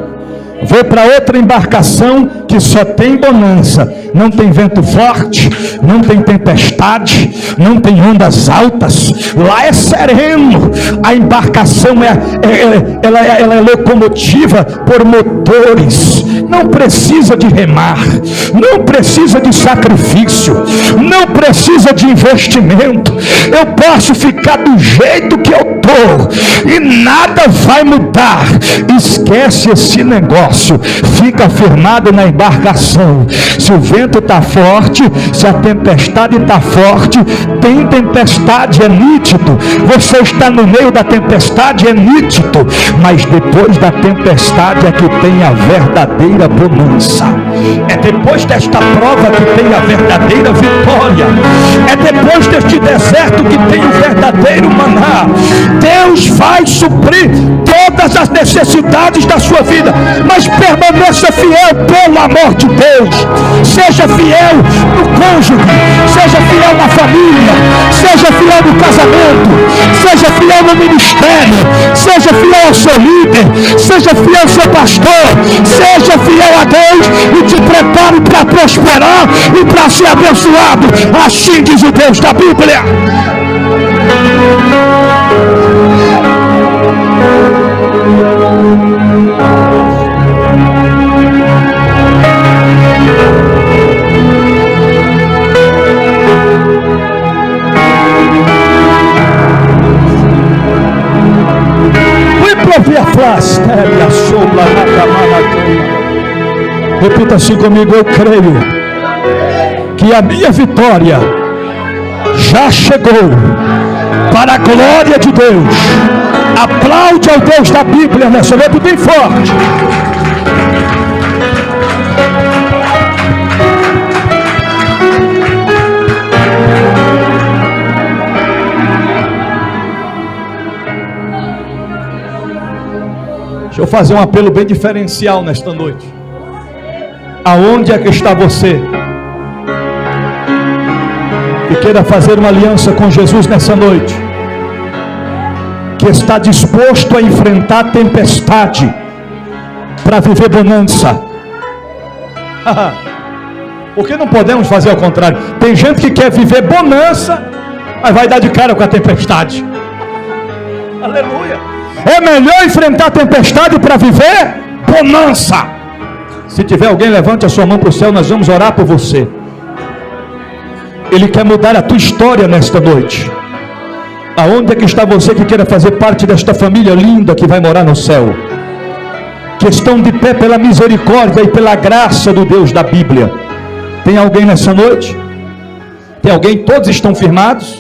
Vou para outra embarcação que só tem bonança. Não tem vento forte, não tem tempestade, não tem ondas altas. Lá é sereno. A embarcação ela é locomotiva por motores. Não precisa de remar, não precisa de sacrifício, não precisa de investimento. Eu posso ficar do jeito que eu estou e nada vai mudar. Esquece esse negócio. Fica firmado na embarcação. Se o vento está forte, se a tempestade está forte, tem tempestade, é nítido. Você está no meio da tempestade, é nítido. Mas depois da tempestade é que tem a verdadeira bonança. É depois desta prova que tem a verdadeira vitória. É depois deste deserto que tem o verdadeiro maná. Deus vai suprir todas as necessidades da sua vida, mas permaneça fiel, pelo amor de Deus. Seja fiel no cônjuge, seja fiel na família, seja fiel no casamento, seja fiel no ministério, seja fiel ao seu líder, seja fiel ao seu pastor, seja fiel a Deus e te prepare para prosperar e para ser abençoado. Assim diz o Deus da Bíblia. Repita assim comigo: eu creio que a minha vitória já chegou, para a glória de Deus. Aplaude ao Deus da Bíblia nessa noite bem forte. Deixa eu fazer um apelo bem diferencial nesta noite. Aonde é que está você que queira fazer uma aliança com Jesus nessa noite, que está disposto a enfrentar a tempestade para viver bonança? Porque não podemos fazer ao contrário. Tem gente que quer viver bonança, mas vai dar de cara com a tempestade. Aleluia. É melhor enfrentar a tempestade para viver bonança. Se tiver alguém, levante a sua mão para o céu, nós vamos orar por você. Ele quer mudar a tua história nesta noite. Aonde é que está você que queira fazer parte desta família linda que vai morar no céu? Que estão de pé pela misericórdia e pela graça do Deus da Bíblia. Tem alguém nessa noite? Tem alguém? Todos estão firmados?